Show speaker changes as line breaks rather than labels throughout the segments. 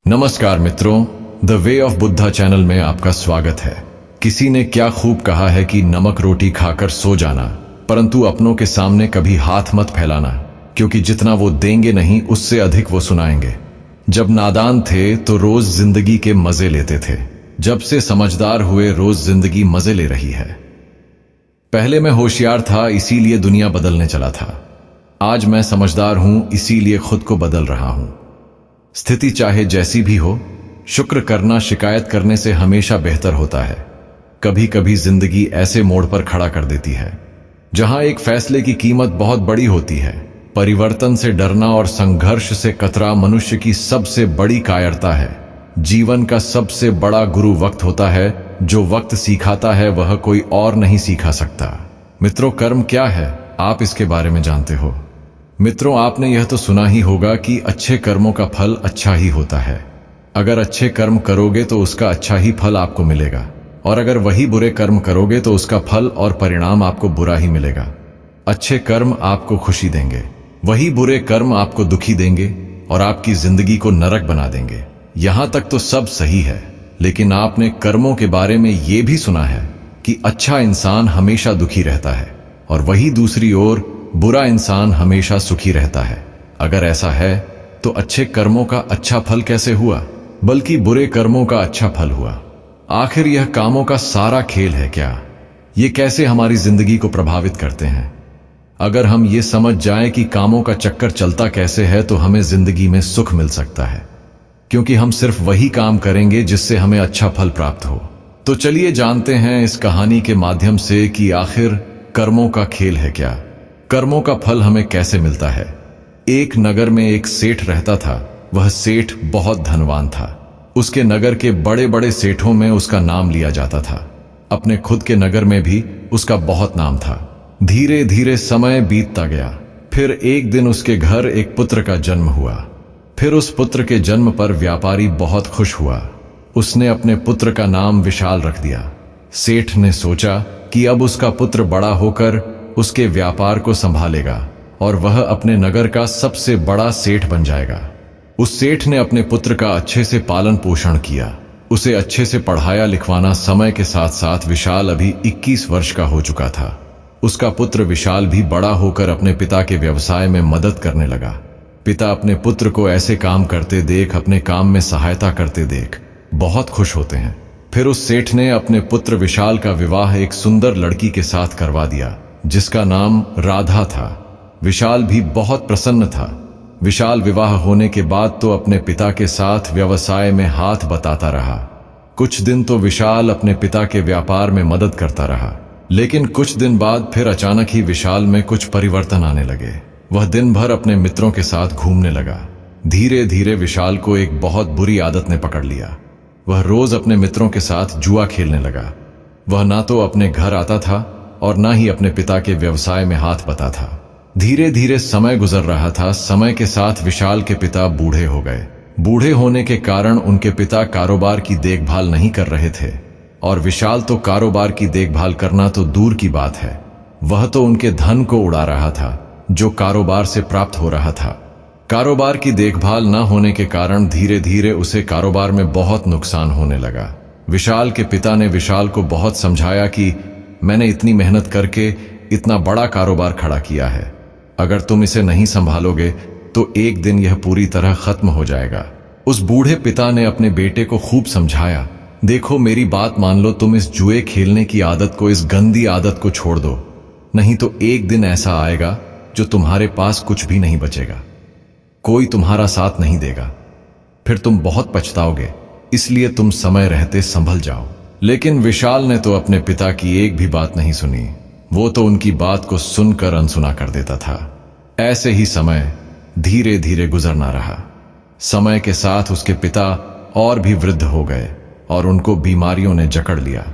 नमस्कार मित्रों, the way of Buddha channel में आपका स्वागत है। किसी ने क्या खूब कहा है कि नमक रोटी खाकर सो जाना, परंतु अपनों के सामने कभी हाथ मत फैलाना, क्योंकि जितना वो देंगे नहीं उससे अधिक वो सुनाएंगे। जब नादान थे तो रोज जिंदगी के मजे लेते थे, जब से समझदार हुए रोज जिंदगी मजे ले रही है। पहले मैं होशियार था इसीलिए दुनिया बदलने चला था, आज मैं समझदार हूं इसीलिए खुद को बदल रहा हूं। स्थिति चाहे जैसी भी हो, शुक्र करना शिकायत करने से हमेशा बेहतर होता है। कभी कभी जिंदगी ऐसे मोड़ पर खड़ा कर देती है जहां एक फैसले की कीमत बहुत बड़ी होती है। परिवर्तन से डरना और संघर्ष से कतरा मनुष्य की सबसे बड़ी कायरता है। जीवन का सबसे बड़ा गुरु वक्त होता है। जो वक्त सिखाता है वह कोई और नहीं सिखा सकता। मित्रों, कर्म क्या है, आप इसके बारे में जानते हो? मित्रों, आपने यह तो सुना ही होगा कि अच्छे कर्मों का फल अच्छा ही होता है। अगर अच्छे कर्म करोगे तो उसका अच्छा ही फल आपको मिलेगा, और अगर वही बुरे कर्म करोगे तो उसका फल और परिणाम आपको बुरा ही मिलेगा। अच्छे कर्म आपको खुशी देंगे, वही बुरे कर्म आपको दुखी देंगे और आपकी जिंदगी को नरक बना देंगे। यहां तक तो सब सही है, लेकिन आपने कर्मों के बारे में यह भी सुना है कि अच्छा इंसान हमेशा दुखी रहता है और वही दूसरी ओर बुरा इंसान हमेशा सुखी रहता है। अगर ऐसा है तो अच्छे कर्मों का अच्छा फल कैसे हुआ, बल्कि बुरे कर्मों का अच्छा फल हुआ? आखिर यह कामों का सारा खेल है क्या? ये कैसे हमारी जिंदगी को प्रभावित करते हैं? अगर हम ये समझ जाएं कि कामों का चक्कर चलता कैसे है तो हमें जिंदगी में सुख मिल सकता है, क्योंकि हम सिर्फ वही काम करेंगे जिससे हमें अच्छा फल प्राप्त हो। तो चलिए जानते हैं इस कहानी के माध्यम से कि आखिर कर्मों का खेल है क्या, कर्मों का फल हमें कैसे मिलता है। एक नगर में एक सेठ रहता था। वह सेठ बहुत धनवान था। उसके नगर के बड़े बड़े सेठों में उसका नाम लिया जाता था। अपने खुद के नगर में भी उसका बहुत नाम था। धीरे धीरे समय बीतता गया। फिर एक दिन उसके घर एक पुत्र का जन्म हुआ। फिर उस पुत्र के जन्म पर व्यापारी बहुत खुश हुआ। उसने अपने पुत्र का नाम विशाल रख दिया। सेठ ने सोचा कि अब उसका पुत्र बड़ा होकर उसके व्यापार को संभालेगा और वह अपने नगर का सबसे बड़ा सेठ बन जाएगा। उस सेठ ने अपने पुत्र का अच्छे से पालन पोषण किया, उसे अच्छे से पढ़ाया लिखवाना। समय के साथ साथ विशाल अभी 21 वर्ष का हो चुका था। उसका पुत्र विशाल भी बड़ा होकर अपने पिता के व्यवसाय में मदद करने लगा। पिता अपने पुत्र को ऐसे काम करते देख, अपने काम में सहायता करते देख बहुत खुश होते हैं। फिर उस सेठ ने अपने पुत्र विशाल का विवाह एक सुंदर लड़की के साथ करवा दिया, जिसका नाम राधा था। विशाल भी बहुत प्रसन्न था। विशाल विवाह होने के बाद तो अपने पिता के साथ व्यवसाय में हाथ बटाता रहा। कुछ दिन तो विशाल अपने पिता के व्यापार में मदद करता रहा, लेकिन कुछ दिन बाद फिर अचानक ही विशाल में कुछ परिवर्तन आने लगे। वह दिन भर अपने मित्रों के साथ घूमने लगा। धीरे धीरे विशाल को एक बहुत बुरी आदत ने पकड़ लिया। वह रोज अपने मित्रों के साथ जुआ खेलने लगा। वह ना तो अपने घर आता था और ना ही अपने पिता के व्यवसाय में हाथ बटा था। धीरे धीरे समय गुजर रहा था। समय के साथ विशाल के पिता बूढ़े हो गए। बूढ़े होने के कारण उनके पिता कारोबार की देखभाल नहीं कर रहे थे, और विशाल तो कारोबार की देखभाल करना तो दूर की बात है, वह तो उनके धन को उड़ा रहा था जो कारोबार से प्राप्त हो रहा था। कारोबार की देखभाल न होने के कारण धीरे धीरे उसे कारोबार में बहुत नुकसान होने लगा। विशाल के पिता ने विशाल को बहुत समझाया कि मैंने इतनी मेहनत करके इतना बड़ा कारोबार खड़ा किया है, अगर तुम इसे नहीं संभालोगे तो एक दिन यह पूरी तरह खत्म हो जाएगा। उस बूढ़े पिता ने अपने बेटे को खूब समझाया, देखो मेरी बात मान लो, तुम इस जुए खेलने की आदत को, इस गंदी आदत को छोड़ दो, नहीं तो एक दिन ऐसा आएगा जो तुम्हारे पास कुछ भी नहीं बचेगा, कोई तुम्हारा साथ नहीं देगा, फिर तुम बहुत पछताओगे, इसलिए तुम समय रहते संभल जाओ। लेकिन विशाल ने तो अपने पिता की एक भी बात नहीं सुनी। वो तो उनकी बात को सुनकर अनसुना कर देता था। ऐसे ही समय धीरे धीरे गुजरना रहा। समय के साथ उसके पिता और भी वृद्ध हो गए और उनको बीमारियों ने जकड़ लिया।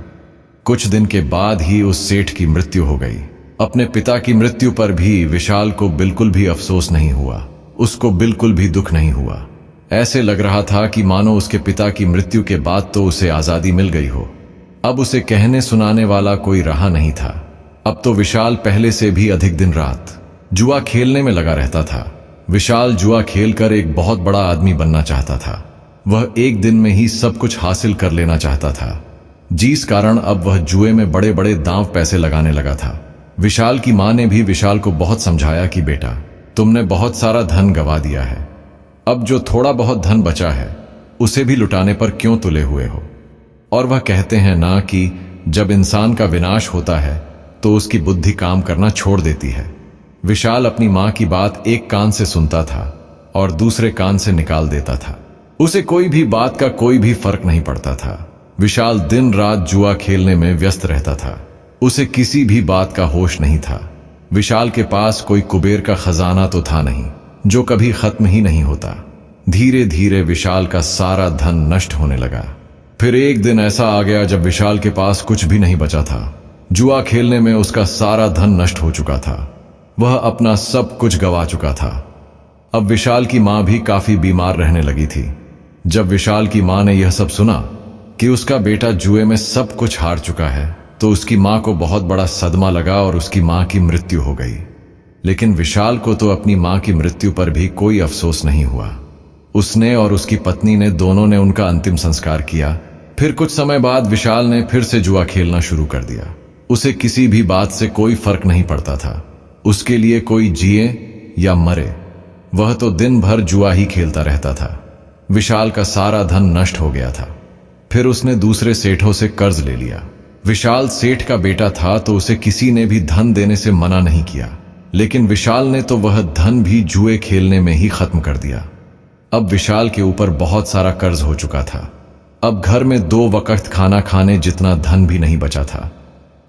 कुछ दिन के बाद ही उस सेठ की मृत्यु हो गई। अपने पिता की मृत्यु पर भी विशाल को बिल्कुल भी अफसोस नहीं हुआ, उसको बिल्कुल भी दुख नहीं हुआ। ऐसे लग रहा था कि मानो उसके पिता की मृत्यु के बाद तो उसे आजादी मिल गई हो। अब उसे कहने सुनाने वाला कोई रहा नहीं था। अब तो विशाल पहले से भी अधिक दिन रात जुआ खेलने में लगा रहता था। विशाल जुआ खेलकर एक बहुत बड़ा आदमी बनना चाहता था। वह एक दिन में ही सब कुछ हासिल कर लेना चाहता था, जिस कारण अब वह जुए में बड़े बड़े दांव पैसे लगाने लगा था। विशाल की मां ने भी विशाल को बहुत समझाया कि बेटा, तुमने बहुत सारा धन गवा दिया है, अब जो थोड़ा बहुत धन बचा है उसे भी लुटाने पर क्यों तुले हुए हो। और वह कहते हैं ना कि जब इंसान का विनाश होता है तो उसकी बुद्धि काम करना छोड़ देती है। विशाल अपनी मां की बात एक कान से सुनता था और दूसरे कान से निकाल देता था। उसे कोई भी बात का कोई भी फर्क नहीं पड़ता था। विशाल दिन रात जुआ खेलने में व्यस्त रहता था। उसे किसी भी बात का होश नहीं था। विशाल के पास कोई कुबेर का खजाना तो था नहीं जो कभी खत्म ही नहीं होता। धीरे धीरे विशाल का सारा धन नष्ट होने लगा। फिर एक दिन ऐसा आ गया जब विशाल के पास कुछ भी नहीं बचा था। जुआ खेलने में उसका सारा धन नष्ट हो चुका था। वह अपना सब कुछ गवा चुका था। अब विशाल की मां भी काफी बीमार रहने लगी थी। जब विशाल की मां ने यह सब सुना कि उसका बेटा जुए में सब कुछ हार चुका है तो उसकी मां को बहुत बड़ा सदमा लगा और उसकी मां की मृत्यु हो गई। लेकिन विशाल को तो अपनी मां की मृत्यु पर भी कोई अफसोस नहीं हुआ। उसने और उसकी पत्नी ने दोनों ने उनका अंतिम संस्कार किया। फिर कुछ समय बाद विशाल ने फिर से जुआ खेलना शुरू कर दिया। उसे किसी भी बात से कोई फर्क नहीं पड़ता था। उसके लिए कोई जिए या मरे, वह तो दिन भर जुआ ही खेलता रहता था। विशाल का सारा धन नष्ट हो गया था। फिर उसने दूसरे सेठों से कर्ज ले लिया। विशाल सेठ का बेटा था तो उसे किसी ने भी धन देने से मना नहीं किया, लेकिन विशाल ने तो वह धन भी जुए खेलने में ही खत्म कर दिया। अब विशाल के ऊपर बहुत सारा कर्ज हो चुका था। अब घर में 2 वक्त खाना खाने जितना धन भी नहीं बचा था।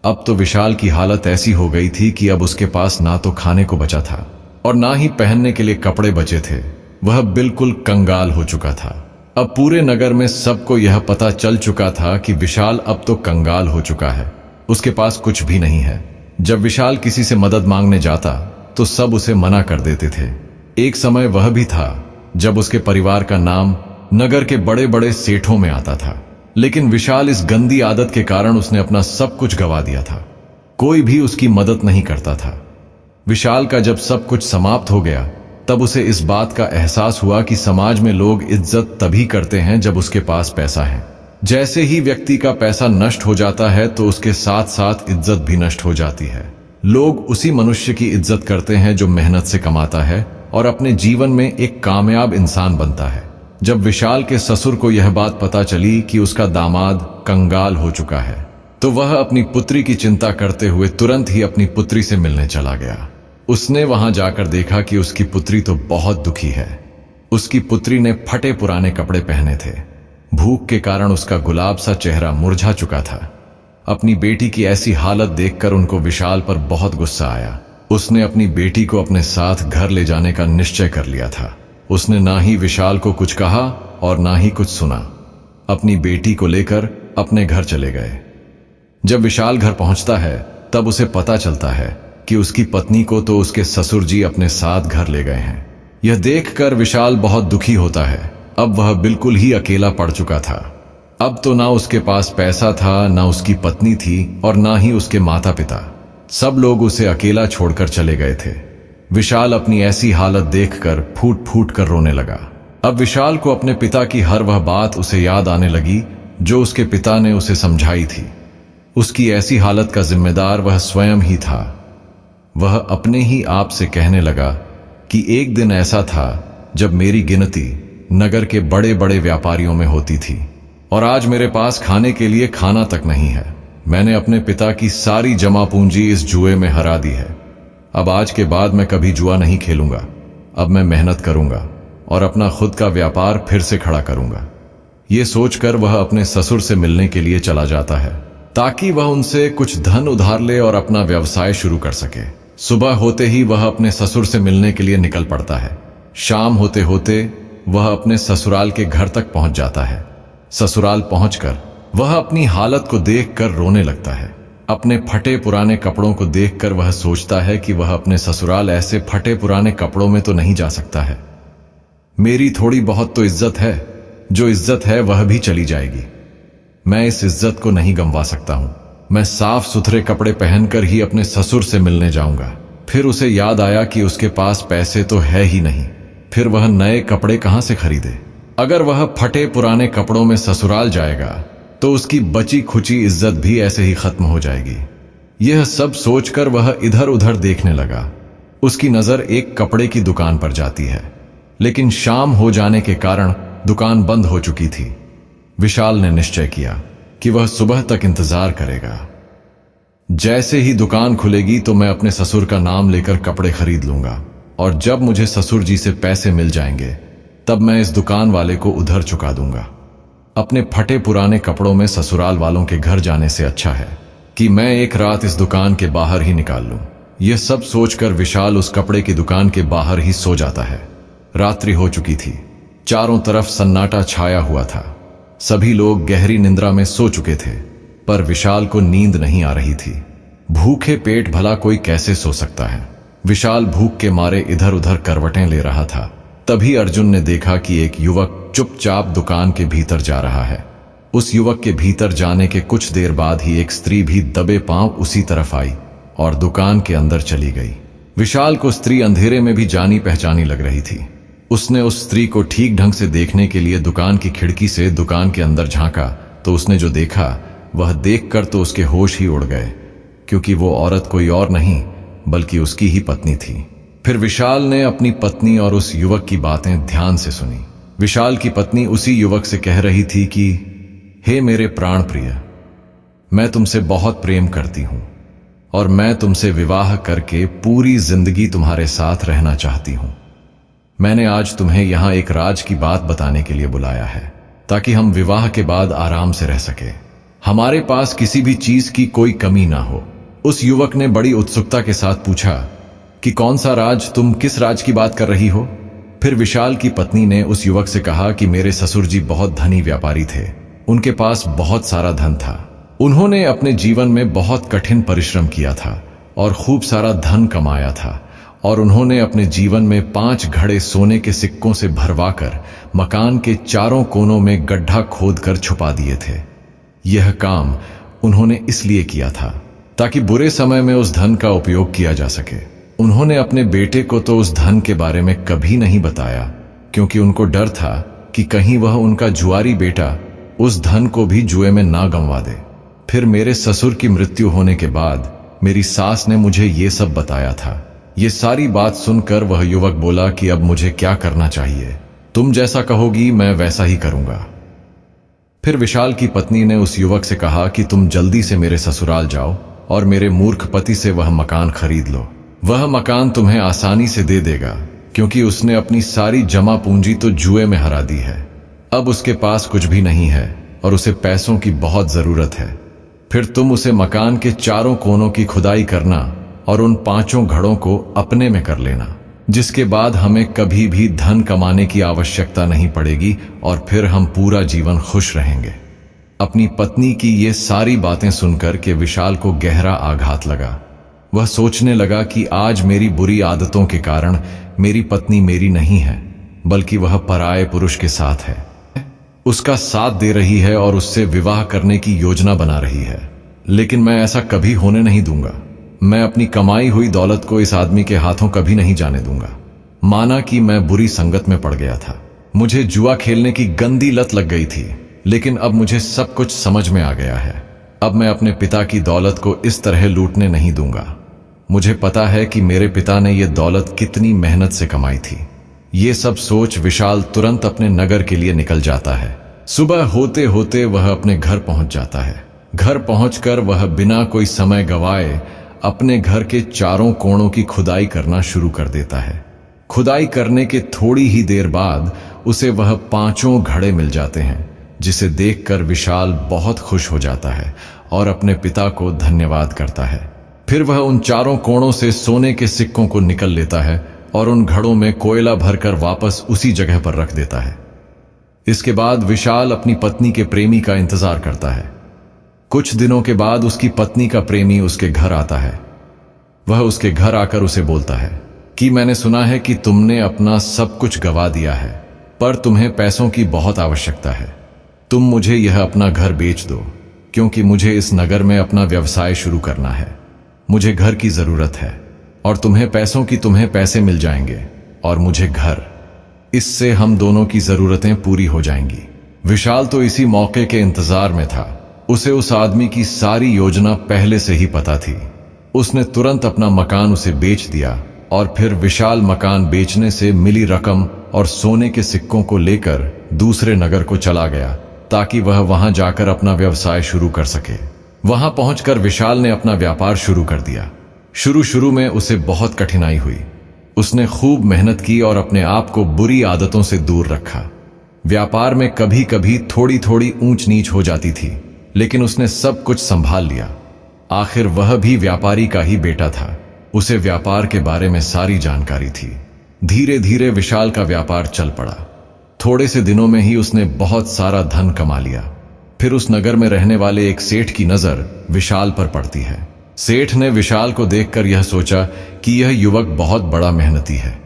अब तो विशाल की हालत ऐसी हो गई थी कि अब उसके पास ना तो खाने को बचा था और ना ही पहनने के लिए कपड़े बचे थे। वह बिल्कुल कंगाल हो चुका था। अब पूरे नगर में सबको यह पता चल चुका था कि विशाल अब तो कंगाल हो चुका है। उसके पास कुछ भी नहीं है। जब विशाल किसी से मदद मांगने जाता तो सब उसे मना कर देते थे। एक समय वह भी था जब उसके परिवार का नाम नगर के बड़े बड़े सेठों में आता था। लेकिन विशाल इस गंदी आदत के कारण उसने अपना सब कुछ गवा दिया था। कोई भी उसकी मदद नहीं करता था। विशाल का जब सब कुछ समाप्त हो गया तब उसे इस बात का एहसास हुआ कि समाज में लोग इज्जत तभी करते हैं जब उसके पास पैसा है। जैसे ही व्यक्ति का पैसा नष्ट हो जाता है तो उसके साथ साथ इज्जत भी नष्ट हो जाती है। लोग उसी मनुष्य की इज्जत करते हैं जो मेहनत से कमाता है और अपने जीवन में एक कामयाब इंसान बनता है। जब विशाल के ससुर को यह बात पता चली कि उसका दामाद कंगाल हो चुका है तो वह अपनी पुत्री की चिंता करते हुए तुरंत ही अपनी पुत्री से मिलने चला गया। उसने वहां जाकर देखा कि उसकी पुत्री तो बहुत दुखी है। उसकी पुत्री ने फटे पुराने कपड़े पहने थे। भूख के कारण उसका गुलाब सा चेहरा मुरझा चुका था। अपनी बेटी की ऐसी हालत देखकर उनको विशाल पर बहुत गुस्सा आया। उसने अपनी बेटी को अपने साथ घर ले जाने का निश्चय कर लिया था। उसने ना ही विशाल को कुछ कहा और ना ही कुछ सुना। अपनी बेटी को लेकर अपने घर चले गए। जब विशाल घर पहुंचता है तब उसे पता चलता है कि उसकी पत्नी को तो उसके ससुर जी अपने साथ घर ले गए हैं। यह देखकर विशाल बहुत दुखी होता है। अब वह बिल्कुल ही अकेला पड़ चुका था। अब तो ना उसके पास पैसा था, ना उसकी पत्नी थी और ना ही उसके माता पिता। सब लोग उसे अकेला छोड़कर चले गए थे। विशाल अपनी ऐसी हालत देखकर फूट फूट कर रोने लगा। अब विशाल को अपने पिता की हर वह बात उसे याद आने लगी जो उसके पिता ने उसे समझाई थी। उसकी ऐसी हालत का जिम्मेदार वह स्वयं ही था। वह अपने ही आप से कहने लगा कि एक दिन ऐसा था जब मेरी गिनती नगर के बड़े बड़े व्यापारियों में होती थी और आज मेरे पास खाने के लिए खाना तक नहीं है। मैंने अपने पिता की सारी जमा पूंजी इस जुए में हरा दी है। अब आज के बाद मैं कभी जुआ नहीं खेलूंगा। अब मैं मेहनत करूंगा और अपना खुद का व्यापार फिर से खड़ा करूंगा। ये सोचकर वह अपने ससुर से मिलने के लिए चला जाता है ताकि वह उनसे कुछ धन उधार ले और अपना व्यवसाय शुरू कर सके। सुबह होते ही वह अपने ससुर से मिलने के लिए निकल पड़ता है। शाम होते होते वह अपने ससुराल के घर तक पहुंच जाता है। ससुराल पहुंचकर वह अपनी हालत को देखकर रोने लगता है। अपने फटे पुराने कपड़ों को देखकर वह सोचता है कि वह अपने ससुराल ऐसे फटे पुराने कपड़ों में तो नहीं जा सकता है। मेरी थोड़ी बहुत तो इज्जत है, जो इज्जत है वह भी चली जाएगी। मैं इस इज्जत को नहीं गंवा सकता हूं। मैं साफ सुथरे कपड़े पहनकर ही अपने ससुर से मिलने जाऊंगा। फिर उसे याद आया कि उसके पास पैसे तो है ही नहीं। फिर वह नए कपड़े कहां से खरीदे। अगर वह फटे पुराने कपड़ों में ससुराल जाएगा तो उसकी बची खुची इज्जत भी ऐसे ही खत्म हो जाएगी। यह सब सोचकर वह इधर उधर देखने लगा। उसकी नजर एक कपड़े की दुकान पर जाती है, लेकिन शाम हो जाने के कारण दुकान बंद हो चुकी थी। विशाल ने निश्चय किया कि वह सुबह तक इंतजार करेगा। जैसे ही दुकान खुलेगी तो मैं अपने ससुर का नाम लेकर कपड़े खरीद लूंगा, और जब मुझे ससुर जी से पैसे मिल जाएंगे तब मैं इस दुकान वाले को उधर चुका दूंगा। अपने फटे पुराने कपड़ों में ससुराल वालों के घर जाने से अच्छा है कि मैं एक रात इस दुकान के बाहर ही निकाल लूं। यह सब सोचकर विशाल उस कपड़े की दुकान के बाहर ही सो जाता है। रात्रि हो चुकी थी। चारों तरफ सन्नाटा छाया हुआ था। सभी लोग गहरी निंद्रा में सो चुके थे, पर विशाल को नींद नहीं आ रही थी। भूखे पेट भला कोई कैसे सो सकता है। विशाल भूख के मारे इधर उधर करवटें ले रहा था। तभी अर्जुन ने देखा कि एक युवक चुपचाप दुकान के भीतर जा रहा है। उस युवक के भीतर जाने के कुछ देर बाद ही एक स्त्री भी दबे पांव उसी तरफ आई और दुकान के अंदर चली गई। विशाल को स्त्री अंधेरे में भी जानी पहचानी लग रही थी। उसने उस स्त्री को ठीक ढंग से देखने के लिए दुकान की खिड़की से दुकान के अंदर झांका, तो उसने जो देखा वह देखकर तो उसके होश ही उड़ गए, क्योंकि वो औरत कोई और नहीं बल्कि उसकी ही पत्नी थी। फिर विशाल ने अपनी पत्नी और उस युवक की बातें ध्यान से सुनी। विशाल की पत्नी उसी युवक से कह रही थी कि हे मेरे प्राण प्रिय, मैं तुमसे बहुत प्रेम करती हूं और मैं तुमसे विवाह करके पूरी जिंदगी तुम्हारे साथ रहना चाहती हूं। मैंने आज तुम्हें यहां एक राज की बात बताने के लिए बुलाया है, ताकि हम विवाह के बाद आराम से रह सके। हमारे पास किसी भी चीज की कोई कमी ना हो। उस युवक ने बड़ी उत्सुकता के साथ पूछा कि कौन सा राज, तुम किस राज की बात कर रही हो? फिर विशाल की पत्नी ने उस युवक से कहा कि मेरे ससुर जी बहुत धनी व्यापारी थे। उनके पास बहुत सारा धन था। उन्होंने अपने जीवन में बहुत कठिन परिश्रम किया था और खूब सारा धन कमाया था, और उन्होंने अपने जीवन में 5 घड़े सोने के सिक्कों से भरवाकर मकान के चारों कोनों में गड्ढा खोदकर छुपा दिए थे। यह काम उन्होंने इसलिए किया था ताकि बुरे समय में उस धन का उपयोग किया जा सके। उन्होंने अपने बेटे को तो उस धन के बारे में कभी नहीं बताया, क्योंकि उनको डर था कि कहीं वह उनका जुआरी बेटा उस धन को भी जुए में ना गंवा दे। फिर मेरे ससुर की मृत्यु होने के बाद मेरी सास ने मुझे ये सब बताया था। ये सारी बात सुनकर वह युवक बोला कि अब मुझे क्या करना चाहिए? तुम जैसा कहोगी मैं वैसा ही करूंगा। फिर विशाल की पत्नी ने उस युवक से कहा कि तुम जल्दी से मेरे ससुराल जाओ और मेरे मूर्ख पति से वह मकान खरीद लो। वह मकान तुम्हें आसानी से दे देगा, क्योंकि उसने अपनी सारी जमा पूंजी तो जुए में हरा दी है। अब उसके पास कुछ भी नहीं है और उसे पैसों की बहुत जरूरत है। फिर तुम उसे मकान के चारों कोनों की खुदाई करना और उन 5 घड़ों को अपने में कर लेना, जिसके बाद हमें कभी भी धन कमाने की आवश्यकता नहीं पड़ेगी और फिर हम पूरा जीवन खुश रहेंगे। अपनी पत्नी की ये सारी बातें सुनकर के विशाल को गहरा आघात लगा। वह सोचने लगा कि आज मेरी बुरी आदतों के कारण मेरी पत्नी मेरी नहीं है, बल्कि वह पराये पुरुष के साथ है, उसका साथ दे रही है और उससे विवाह करने की योजना बना रही है। लेकिन मैं ऐसा कभी होने नहीं दूंगा। मैं अपनी कमाई हुई दौलत को इस आदमी के हाथों कभी नहीं जाने दूंगा। माना कि मैं बुरी संगत में पड़ गया था, मुझे जुआ खेलने की गंदी लत लग गई थी, लेकिन अब मुझे सब कुछ समझ में आ गया है। अब मैं अपने पिता की दौलत को इस तरह लूटने नहीं दूंगा। मुझे पता है कि मेरे पिता ने यह दौलत कितनी मेहनत से कमाई थी। ये सब सोच विशाल तुरंत अपने नगर के लिए निकल जाता है। सुबह होते होते वह अपने घर पहुंच जाता है। घर पहुंचकर वह बिना कोई समय गवाए अपने घर के चारों कोणों की खुदाई करना शुरू कर देता है। खुदाई करने के थोड़ी ही देर बाद उसे वह 5 घड़े मिल जाते हैं, जिसे देखकर विशाल बहुत खुश हो जाता है और अपने पिता को धन्यवाद करता है। फिर वह उन चारों कोणों से सोने के सिक्कों को निकल लेता है और उन घड़ों में कोयला भरकर वापस उसी जगह पर रख देता है। इसके बाद विशाल अपनी पत्नी के प्रेमी का इंतजार करता है। कुछ दिनों के बाद उसकी पत्नी का प्रेमी उसके घर आता है। वह उसके घर आकर उसे बोलता है कि मैंने सुना है कि तुमने अपना सब कुछ गवा दिया है, पर तुम्हें पैसों की बहुत आवश्यकता है। तुम मुझे यह अपना घर बेच दो, क्योंकि मुझे इस नगर में अपना व्यवसाय शुरू करना है। मुझे घर की जरूरत है और तुम्हें पैसों की तुम्हें पैसे मिल जाएंगे और मुझे घर। इससे हम दोनों की जरूरतें पूरी हो जाएंगी। विशाल तो इसी मौके के इंतजार में था। उसे उस आदमी की सारी योजना पहले से ही पता थी। उसने तुरंत अपना मकान उसे बेच दिया और फिर विशाल मकान बेचने से मिली रकम और सोने के सिक्कों को लेकर दूसरे नगर को चला गया ताकि वह वहां जाकर अपना व्यवसाय शुरू कर सके। वहां पहुंचकर विशाल ने अपना व्यापार शुरू कर दिया। शुरू में उसे बहुत कठिनाई हुई। उसने खूब मेहनत की और अपने आप को बुरी आदतों से दूर रखा। व्यापार में कभी कभी थोड़ी थोड़ी ऊंच नीच हो जाती थी, लेकिन उसने सब कुछ संभाल लिया। आखिर वह भी व्यापारी का ही बेटा था। उसे व्यापार के बारे में सारी जानकारी थी। धीरे धीरे विशाल का व्यापार चल पड़ा। थोड़े से दिनों में ही उसने बहुत सारा धन कमा लिया। फिर उस नगर में रहने वाले एक सेठ की नजर विशाल पर पड़ती है। सेठ ने विशाल को देखकर यह सोचा कि यह युवक बहुत बड़ा मेहनती है।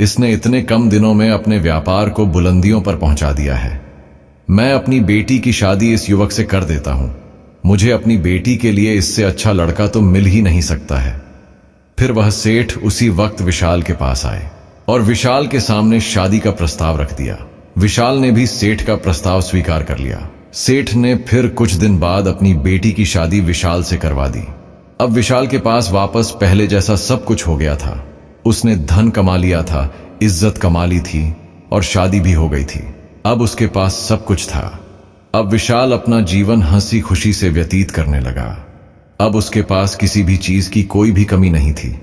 इसने इतने कम दिनों में अपने व्यापार को बुलंदियों पर पहुंचा दिया है। मैं अपनी बेटी की शादी इस युवक से कर देता हूं। मुझे अपनी बेटी के लिए इससे अच्छा लड़का तो मिल ही नहीं सकता है। फिर वह सेठ उसी वक्त विशाल के पास आए और विशाल के सामने शादी का प्रस्ताव रख दिया। विशाल ने भी सेठ का प्रस्ताव स्वीकार कर लिया। सेठ ने फिर कुछ दिन बाद अपनी बेटी की शादी विशाल से करवा दी। अब विशाल के पास वापस पहले जैसा सब कुछ हो गया था। उसने धन कमा लिया था, इज्जत कमा ली थी और शादी भी हो गई थी। अब उसके पास सब कुछ था। अब विशाल अपना जीवन हंसी खुशी से व्यतीत करने लगा। अब उसके पास किसी भी चीज की कोई भी कमी नहीं थी।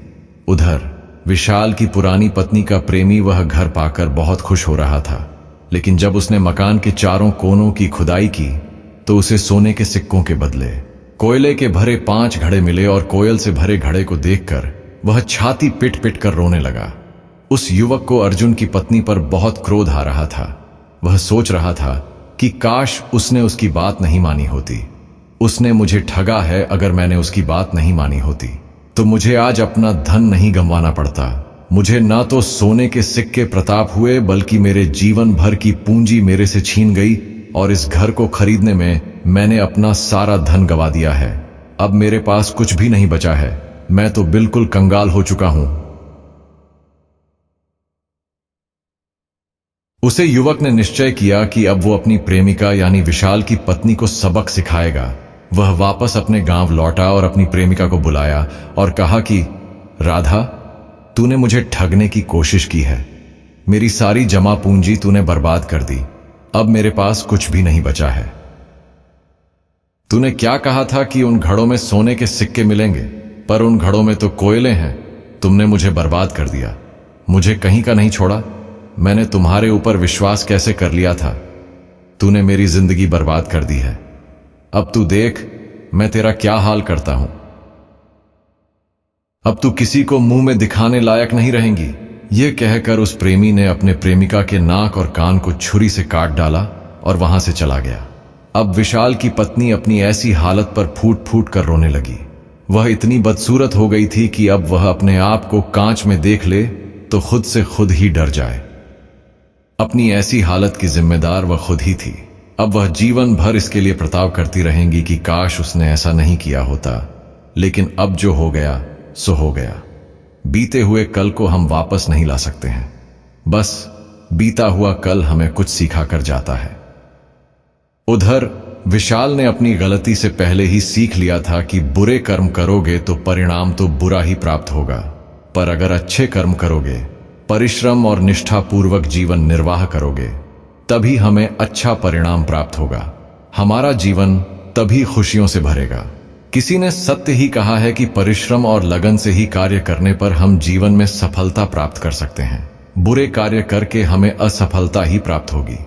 उधर विशाल की पुरानी पत्नी का प्रेमी वह घर पाकर बहुत खुश हो रहा था, लेकिन जब उसने मकान के चारों कोनों की खुदाई की तो उसे सोने के सिक्कों के बदले कोयले के भरे 5 घड़े मिले और कोयल से भरे घड़े को देखकर वह छाती पिट पिट कर रोने लगा। उस युवक को अर्जुन की पत्नी पर बहुत क्रोध आ रहा था। वह सोच रहा था कि काश उसने उसकी बात नहीं मानी होती। उसने मुझे ठगा है। अगर मैंने उसकी बात नहीं मानी होती तो मुझे आज अपना धन नहीं गंवाना पड़ता। मुझे ना तो सोने के सिक्के प्रताप हुए, बल्कि मेरे जीवन भर की पूंजी मेरे से छीन गई और इस घर को खरीदने में मैंने अपना सारा धन गंवा दिया है। अब मेरे पास कुछ भी नहीं बचा है। मैं तो बिल्कुल कंगाल हो चुका हूं। उसे युवक ने निश्चय किया कि अब वो अपनी प्रेमिका यानी विशाल की पत्नी को सबक सिखाएगा। वह वापस अपने गांव लौटा और अपनी प्रेमिका को बुलाया और कहा कि राधा, तूने मुझे ठगने की कोशिश की है। मेरी सारी जमा पूंजी तूने बर्बाद कर दी। अब मेरे पास कुछ भी नहीं बचा है। तूने क्या कहा था कि उन घड़ों में सोने के सिक्के मिलेंगे, पर उन घड़ों में तो कोयले हैं। तुमने मुझे बर्बाद कर दिया। मुझे कहीं का नहीं छोड़ा। मैंने तुम्हारे ऊपर विश्वास कैसे कर लिया था। तूने मेरी जिंदगी बर्बाद कर दी है। अब तू देख मैं तेरा क्या हाल करता हूं। अब तू किसी को मुंह में दिखाने लायक नहीं रहेंगी। यह कहकर उस प्रेमी ने अपने प्रेमिका के नाक और कान को छुरी से काट डाला और वहां से चला गया। अब विशाल की पत्नी अपनी ऐसी हालत पर फूट फूट कर रोने लगी। वह इतनी बदसूरत हो गई थी कि अब वह अपने आप को कांच में देख ले तो खुद से खुद ही डर जाए। अपनी ऐसी हालत की जिम्मेदार वह खुद ही थी। अब वह जीवन भर इसके लिए प्रताप करती रहेंगी कि काश उसने ऐसा नहीं किया होता। लेकिन अब जो हो गया सो हो गया। बीते हुए कल को हम वापस नहीं ला सकते हैं। बस बीता हुआ कल हमें कुछ सिखा कर जाता है। उधर विशाल ने अपनी गलती से पहले ही सीख लिया था कि बुरे कर्म करोगे तो परिणाम तो बुरा ही प्राप्त होगा, पर अगर अच्छे कर्म करोगे, परिश्रम और निष्ठापूर्वक जीवन निर्वाह करोगे, तभी हमें अच्छा परिणाम प्राप्त होगा। हमारा जीवन तभी खुशियों से भरेगा। किसी ने सत्य ही कहा है कि परिश्रम और लगन से ही कार्य करने पर हम जीवन में सफलता प्राप्त कर सकते हैं। बुरे कार्य करके हमें असफलता ही प्राप्त होगी।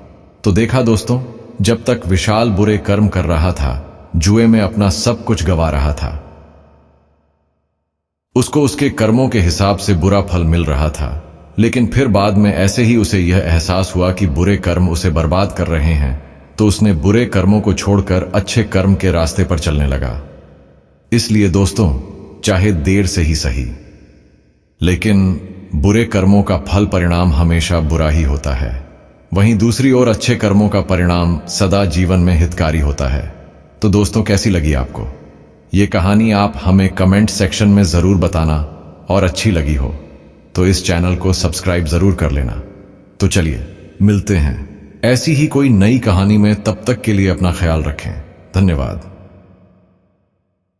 तो देखा दोस्तों, जब तक विशाल बुरे कर्म कर रहा था, जुए में अपना सब कुछ गंवा रहा था। उसको उसके कर्मों के हिसाब से बुरा फल मिल रहा था, लेकिन फिर बाद में ऐसे ही उसे यह एहसास हुआ कि बुरे कर्म उसे बर्बाद कर रहे हैं, तो उसने बुरे कर्मों को छोड़कर अच्छे कर्म के रास्ते पर चलने लगा। इसलिए दोस्तों, चाहे देर से ही सही, लेकिन बुरे कर्मों का फल परिणाम हमेशा बुरा ही होता है। वहीं दूसरी ओर अच्छे कर्मों का परिणाम सदा जीवन में हितकारी होता है। तो दोस्तों, कैसी लगी आपको ये कहानी? आप हमें कमेंट सेक्शन में जरूर बताना, और अच्छी लगी हो तो इस चैनल को सब्सक्राइब जरूर कर लेना। तो चलिए मिलते हैं ऐसी ही कोई नई कहानी में, तब तक के लिए अपना ख्याल रखें। धन्यवाद।